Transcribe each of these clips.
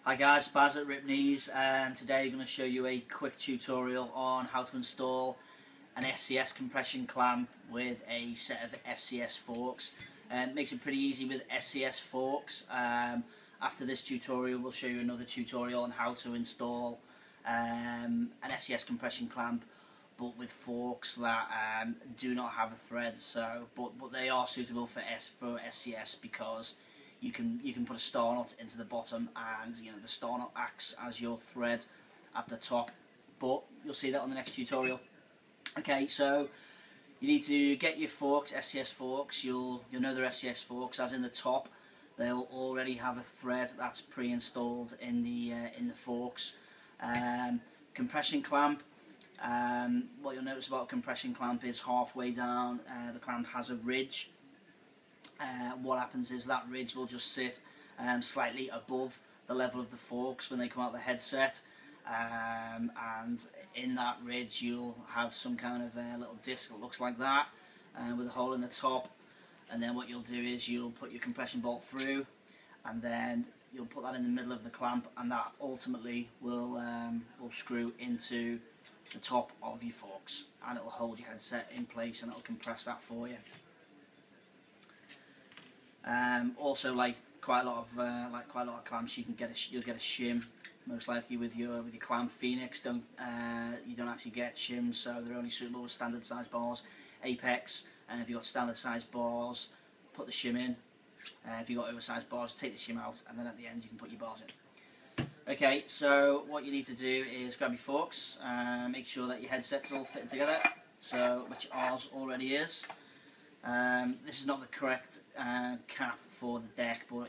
Hi guys, Baz at Rip Knees, and today I'm going to show you a quick tutorial on how to install an SCS compression clamp with a set of SCS forks. Makes it pretty easy with SCS forks. After this tutorial we'll show you another tutorial on how to install an SCS compression clamp but with forks that do not have a thread, but they are suitable for SCS because you can put a star nut into the bottom, and the star nut acts as your thread at the top. But you'll see that on the next tutorial. Okay, so you need to get your forks, SCS forks. You'll know they're SCS forks, as in the top they'll already have a thread that's pre-installed in the forks. Compression clamp. What you'll notice about a compression clamp is halfway down the clamp has a ridge. What happens is that ridge will just sit slightly above the level of the forks when they come out of the headset, and in that ridge you'll have some kind of little disc that looks like that with a hole in the top, and then what you'll do is you'll put your compression bolt through, and then you'll put that in the middle of the clamp, and that ultimately will screw into the top of your forks, and it'll hold your headset in place and it'll compress that for you. Also, like quite a lot of clamps, you'll get a shim most likely with your clamp. Phoenix you don't actually get shims, so they're only suitable with standard size bars. Apex, and if you've got standard size bars, put the shim in. If you've got oversized bars, take the shim out, and then at the end you can put your bars in. Okay, so what you need to do is grab your forks, make sure that your headset's all fitted together, which ours already is. This is not the correct cap for the deck, but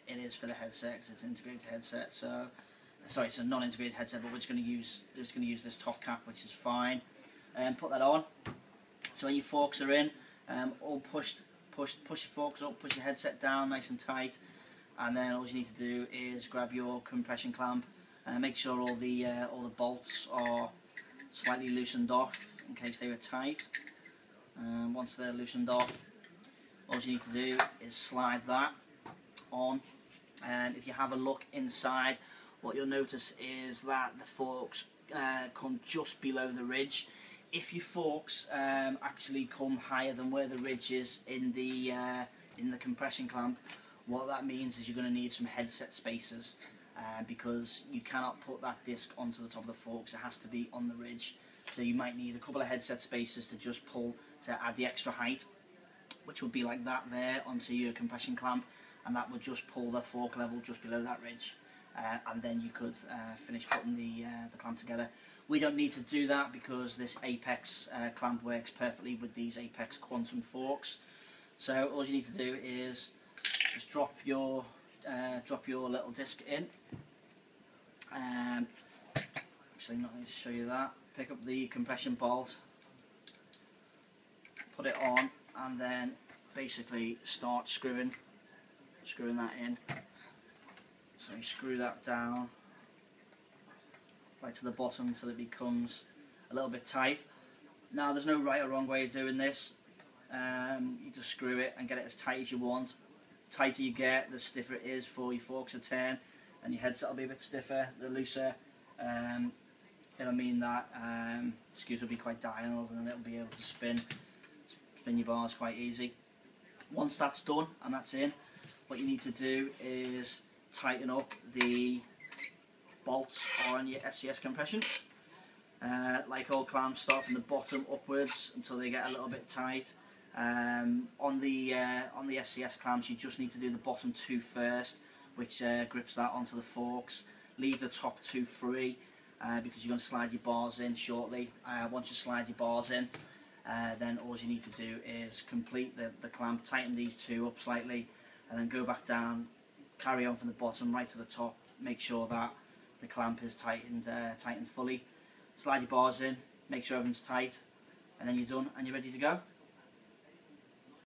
it is for the headset because it's an integrated headset. So, sorry, it's a non-integrated headset, but we're just going to use this top cap, which is fine. Put that on. So when your forks are in, all push your forks up, push your headset down nice and tight, and then all you need to do is grab your compression clamp and make sure all the bolts are slightly loosened off in case they were tight. Once they're loosened off, all you need to do is slide that on, and if you have a look inside, what you'll notice is that the forks come just below the ridge. If your forks actually come higher than where the ridge is in the compression clamp, what that means is you're going to need some headset spacers, because you cannot put that disc onto the top of the forks. It has to be on the ridge. So you might need a couple of headset spacers to just pull to add the extra height, which would be like that there onto your compression clamp, and that would just pull the fork level just below that ridge, and then you could finish putting the clamp together. We don't need to do that because this Apex clamp works perfectly with these Apex Quantum forks. So all you need to do is just drop your little disc in. Actually, not need to show you that. Pick up the compression bolt, put it on, and then basically start screwing that in. So you screw that down right to the bottom until it becomes a little bit tight. Now there's no right or wrong way of doing this. You just screw it and get it as tight as you want. The tighter you get, the stiffer it is for your forks to turn, and your headset will be a bit stiffer. The looser, it'll mean that screws will be quite dialed, and it'll be able to spin your bars quite easy. Once that's done and that's in, what you need to do is tighten up the bolts on your SCS compression. Like all clamps, start from the bottom upwards until they get a little bit tight. On the SCS clamps, you just need to do the bottom two first, which grips that onto the forks. Leave the top two free, because you're going to slide your bars in shortly. Once you slide your bars in, then all you need to do is complete the clamp, tighten these two up slightly, and then go back down, carry on from the bottom right to the top, make sure that the clamp is tightened fully. Slide your bars in, make sure everything's tight, and then you're done and you're ready to go.